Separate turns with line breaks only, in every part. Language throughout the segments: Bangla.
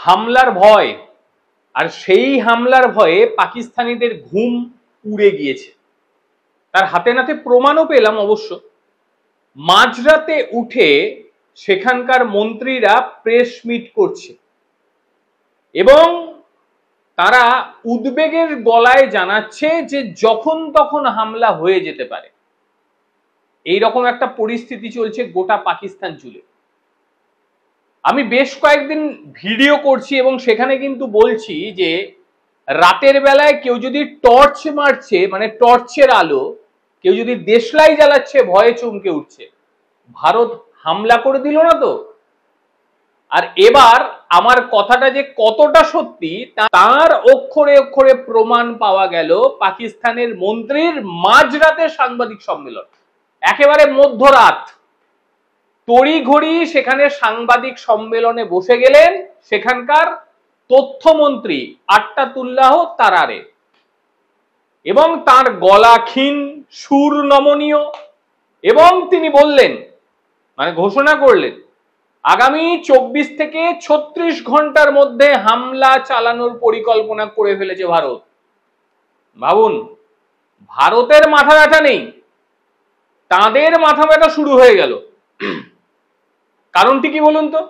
হামলার ভয়, আর সেই হামলার ভয়ে পাকিস্তানিদের ঘুম উড়ে গিয়েছে। তার হাতে নাতে প্রমাণও পেলাম অবশ্য। মাঝরাতে উঠে সেখানকার মন্ত্রীরা প্রেস মিট করছে এবং তারা উদ্বেগের গলায় জানাচ্ছে যে যখন তখন হামলা হয়ে যেতে পারে। এইরকম একটা পরিস্থিতি চলছে গোটা পাকিস্তান জুড়ে। আমি বেশ কয়েকদিন ভিডিও করছি এবং সেখানে কিন্তু বলছি যে রাতের বেলায় কেউ যদি টর্চ মারছে, মানে টর্চের আলো, কেউ যদি দেশলাই জ্বালাচ্ছে ভয়ে চমকে উঠছে। ভারত হামলা করে দিল না তো? আর এবার আমার কথাটা যে কতটা সত্যি তার অক্ষরে অক্ষরে প্রমাণ পাওয়া গেল পাকিস্তানের মন্ত্রীর মাঝরাতে সাংবাদিক সম্মেলন। একেবারে মধ্যরাত তড়িঘড়ি সেখানে সাংবাদিক সম্মেলনে বসে গেলেন সেখানকার তথ্যমন্ত্রী আট্টাতুল্লাহ তারারে, এবং তার গলা ক্ষীণ, সুর নমনীয়, এবং তিনি বললেন, মানে ঘোষণা করলেন, আগামী 24 থেকে 36 ঘন্টার মধ্যে হামলা চালানোর পরিকল্পনা করে ফেলেছে ভারত। ভাবুন, ভারতের মাথা ব্যথা নেই, তাদের মাথা ব্যথা শুরু হয়ে গেল। কারণটি কি বলুন তো?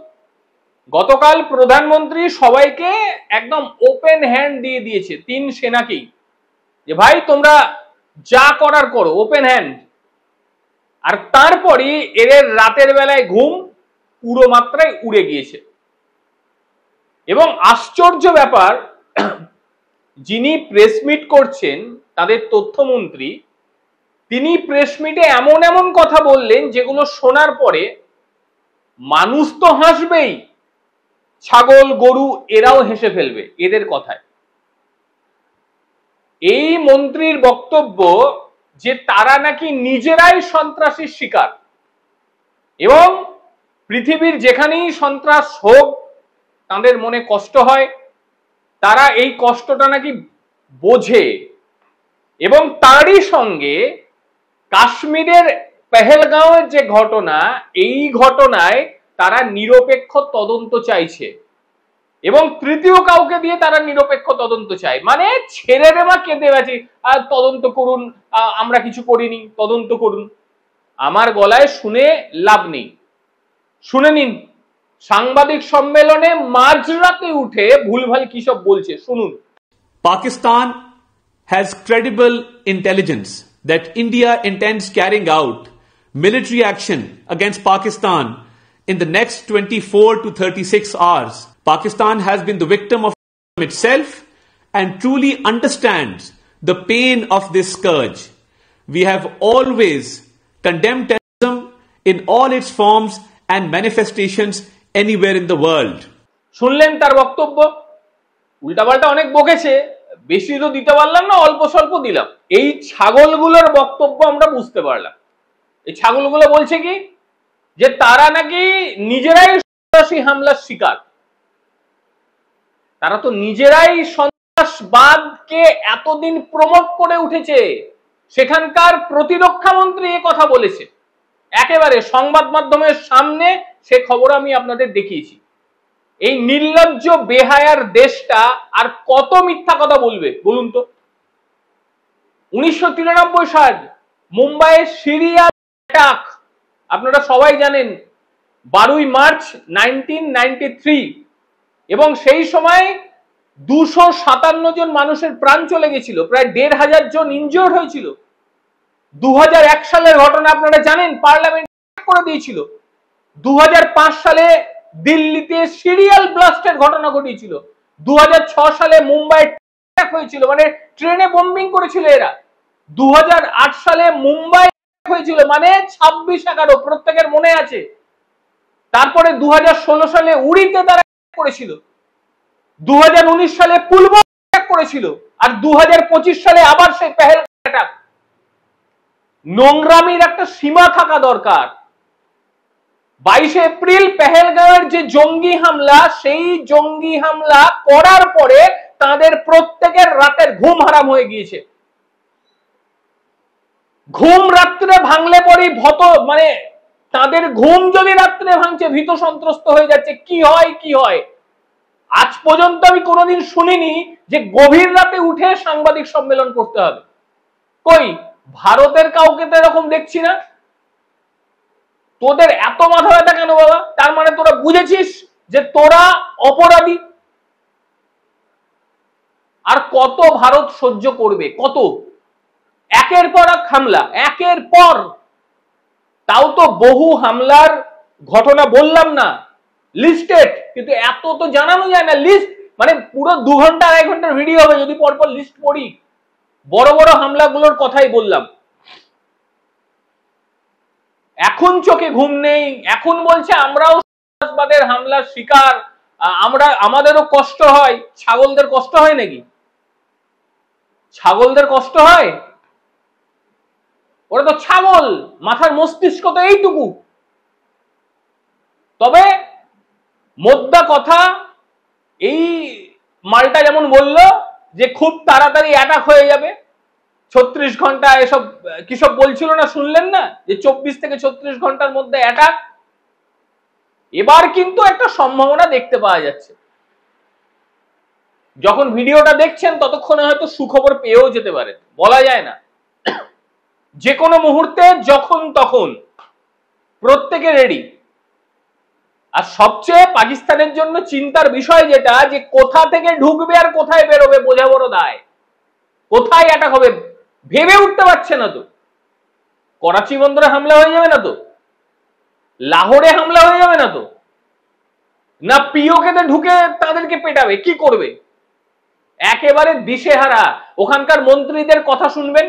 গতকাল প্রধানমন্ত্রী সবাইকে একদম ওপেন হ্যান্ড দিয়ে দিয়েছে, 3 সেনাকেই, যে ভাই তোমরা যা করার করো, ওপেন হ্যান্ড। আর তারপরই এদের রাতের বেলায় ঘুম পুরো মাত্রায় উড়ে গিয়েছে। এবং আশ্চর্য ব্যাপার, যিনি প্রেস মিট করছেন তাদের তথ্যমন্ত্রী, তিনি প্রেস মিটে এমন এমন কথা বললেন যেগুলো শোনার পরে মানুষ তো হাসবেই, ছাগল গরু এরাও হেসে ফেলবে এদের কথায়। এই মন্ত্রীর বক্তব্য যে তারা নাকি নিজেরাই সন্ত্রাসীর শিকার, এবং পৃথিবীর যেখানেই সন্ত্রাস হোক তাদের মনে কষ্ট হয়, তারা এই কষ্টটা নাকি বোঝে। এবং তারই সঙ্গে কাশ্মীরের পেহেলগাঁওয়ের যে ঘটনা, এই ঘটনায় তারা নিরপেক্ষ তদন্ত চাইছে এবং তৃতীয় কাউকে দিয়ে তারা নিরপেক্ষ তদন্ত চায়। মানে ছেড়ে দেওয়া কেঁদে গেছে, তদন্ত করুন, আমরা কিছু করিনি, তদন্ত করুন। আমার গলায় শুনে লাভ নেই, শুনে নিন সাংবাদিক সম্মেলনে মাঝরাতে উঠে ভুলভাল কি সব বলছে, শুনুন।
Pakistan has credible intelligence that India intends carrying out military action against Pakistan in the next 24 to 36 hours. Pakistan has been the victim of itself and truly understands the pain of this scourge. We have always condemned terrorism in all its forms and manifestations anywhere in the world.
শুনলেন তার বক্তব্য? উল্টাপাল্টা অনেক বকেছে, বেশি তো দিতে পারলাম না, অল্প স্বল্প দিলাম। এই ছাগলগুলোর বক্তব্য আমরা বুঝতে পারলাম। এই ছাগলগুলো বলছে কি, যে তারা নাকি নিজেরাই সন্ত্রাসী হামলার শিকার। তারা তো নিজেরাই সন্ত্রাসবাদকে এতদিন প্রমোট করে উঠেছে। সেখানকার প্রতিরক্ষা মন্ত্রী এ কথা বলেছে একেবারে সংবাদ মাধ্যমের সামনে, সে খবর আমি আপনাদের দেখিয়েছি। এই নির্লজ্জ বেহায়ার দেশটা আর কত মিথ্যা কথা বলবে বলুন তো? 1993 সাল মুম্বাইয়ের সিরিয়াল অ্যাটাক আপনারা সবাই জানেন, 12 মার্চ 1993, এবং সেই সময় 257 জন মানুষের প্রাণ চলে গেছিল, প্রায় 1500 জন ইনজিওর্ড হয়েছিল। 2001 সালের ঘটনা আপনারা জানেন, পার্লামেন্ট করে দিয়েছিল। 2005 সালে দিল্লিতে সিরিয়াল ব্লাস্টের ঘটনা ঘটিয়েছিল। 2006 সালে মুম্বাই হয়েছিল, মানে ট্রেনে বোম্বিং করেছিল এরা। 2008 সালে মুম্বাই হয়েছিল, মানে 26/11, প্রত্যেকের মনে আছে। তারপরে 2016 সালে উড়িতে তারা করেছিল, 2019 সালে পুলওয়ামা করেছিল, আর 2025 সালে আবার সেই পেহেলগাঁও অ্যাটাক। নোংরামির একটা সীমা থাকা দরকার। 22 এপ্রিল পেহেলগাঁওয়ের যে জঙ্গি হামলা, সেই জঙ্গি হামলা করার পরে তাদের প্রত্যেকের রাতের ঘুম হারাম হয়ে গিয়েছে। ঘুম রাত্রে ভাঙলে পরে মানে তাদের ঘুম যদি রাত্রে ভাঙছে, ভীত সন্ত্রস্ত হয়ে যাচ্ছে, কি হয় কি হয়। আজ পর্যন্ত আমি কোনোদিন শুনিনি যে গভীর রাতে উঠে সাংবাদিক সম্মেলন করতে হবে। কই ভারতের কাউকে তো এরকম দেখছি না। তোদের এত মাথা ব্যথা কেন বাবা? তার মানে তোরা বুঝেছিস যে তোরা অপরাধী। আর কত ভারত সহ্য করবে? কত? একের পর এক হামলা, একের পর। তাও তো বহু হামলার ঘটনা বললাম না, লিস্টেড, কিন্তু এত তো জানানো যায় না। লিস্ট মানে পুরো 2 ঘন্টা 2.5 ঘন্টার ভিডিও হবে যদি পরপর লিস্ট পড়ি। বড় বড় হামলাগুলোর কথাই বললাম। এখন চোখে ঘুম নেই, এখন বলছে আমরাও সন্ত্রাসবাদের হামলার শিকার, আমাদেরও কষ্ট হয়। ছাগলদের কষ্ট হয় নাকি? ছাগলদের কষ্ট হয়? ওরা তো ছাগল, মাথার মস্তিষ্ক তো এইটুকু। তবে মোদ্দা কথা, এই মালটা যেমন বলল যে খুব তাড়াতাড়ি অ্যাটাক হয়ে যাবে, 36 ঘন্টা এসব কিসব বলছিল না, শুনলেন না যে 24 থেকে 36 ঘন্টার মধ্যে অ্যাটাক। এবার কিন্তু একটা সম্ভাবনা দেখতে পাওয়া যাচ্ছে। যখন ভিডিওটা দেখছেন ততক্ষণে হয়তো সুখবর পেয়েও যেতে পারে, বলা যায় না। যে কোনো মুহূর্তে যখন তখন প্রত্যেকে রেডি। আর সবচেয়ে পাকিস্তানের জন্য চিন্তার বিষয় যেটা, যে কোথা থেকে ঢুকবে আর কোথায় বেরোবে বোঝা বড় দায়। কোথায় অ্যাটাক হবে ভেবে উঠতে পারছে না তো। করাচি বন্দরে হামলা হয়ে যাবে না তো? লাহোরে হামলা হয়ে যাবে না তো? না পিওকেতে ঢুকে তাদেরকে পেটাবে? কি করবে? একেবারে দিশেহারা। ওখানকার মন্ত্রীদের কথা শুনবেন,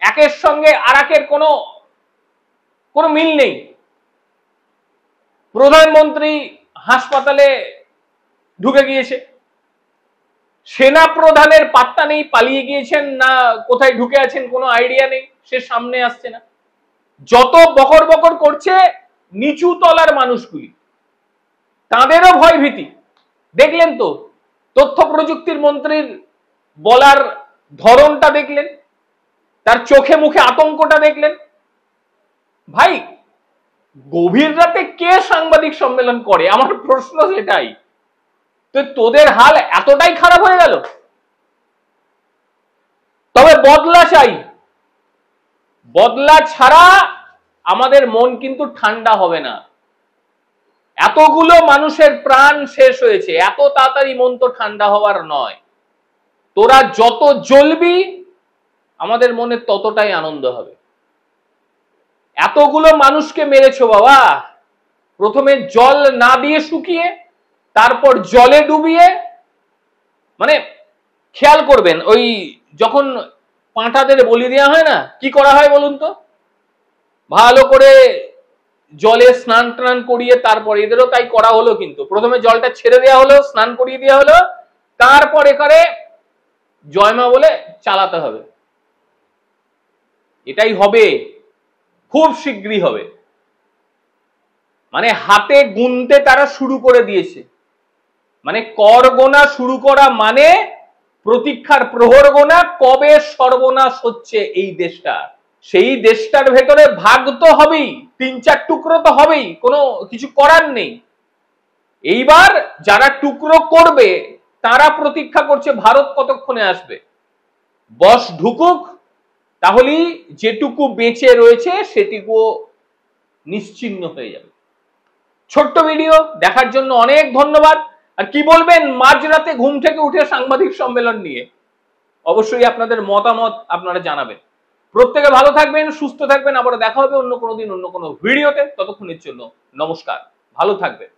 একের সঙ্গে আর একের কোনো মিল নেই। প্রধানমন্ত্রী হাসপাতালে ঢুকে গিয়েছে, সেনা প্রধানের পাত্তা নেই, পালিয়ে গিয়েছেন না কোথায় ঢুকে আছেন কোনো আইডিয়া নেই, সে সামনে আসছে না। যত বকর বকর করছে নিচু তলার মানুষগুলি, তাদেরও ভয় ভীতি। দেখলেন তো তথ্য প্রযুক্তির মন্ত্রীর বলার ধরনটা দেখলেন, তার চোখে মুখে আতঙ্কটা দেখলেন। ভাই গভীর রাতে কে সাংবাদিক সম্মেলন করে? আমার প্রশ্ন সেটাই। তো তোদের হাল এতটাই খারাপ হয়ে গেল? তবে বদলা চাই, বদলা ছাড়া আমাদের মন কিন্তু ঠান্ডা হবে না। এতগুলো মানুষের প্রাণ শেষ হয়েছে, এত তাড়াতাড়ি মন তো ঠান্ডা হওয়ার নয়। তোরা যত জ্বলবি আমাদের মনে ততটাই আনন্দ হবে। এতগুলো মানুষকে মেরেছো বাবা, প্রথমে জল না দিয়ে শুকিয়ে, তারপর জলে ডুবিয়ে। মানে খেয়াল করবেন, ওই যখন পাঁঠাদের বলি দেওয়া হয় না, কি করা হয় বলুন তো? ভালো করে জলে স্নান টান করিয়ে, তারপর এদেরও তাই করা হলো। কিন্তু প্রথমে জলটা ছেড়ে দেওয়া হলো, স্নান করিয়ে দেওয়া হলো, তারপর এখানে জয়মা বলে চালাতে হবে। এটাই হবে, খুব শীঘ্রই হবে। মানে হাতে গুনতে তারা শুরু করে দিয়েছে। মানে কর গোনা শুরু করা মানে প্রতীক্ষার প্রহর গোনা, কবে সর্বনাশ হচ্ছে এই দেশটা। সেই দেশটার ভেতরে ভাগ তো হবেই, 3-4 টুকরো তো হবেই, কোনো কিছু করার নেই। এইবার যারা টুকরো করবে তারা প্রতীক্ষা করছে ভারত কতক্ষণে আসবে। বস ঢুকুক, তাহলেই যেটুকু বেঁচে রয়েছে সেটুকু নিশ্চিহ্ন হয়ে যাবে। ছোট্ট ভিডিও দেখার জন্য অনেক ধন্যবাদ। আর কি বলবেন মাঝরাতে ঘুম থেকে উঠে সাংবাদিক সম্মেলন নিয়ে? অবশ্যই আপনাদের মতামত আপনারা জানাবেন। প্রত্যেকে ভালো থাকবেন, সুস্থ থাকবেন। আবার দেখা হবে অন্য কোনো দিন অন্য কোনো ভিডিওতে। ততক্ষণের জন্য নমস্কার, ভালো থাকবেন।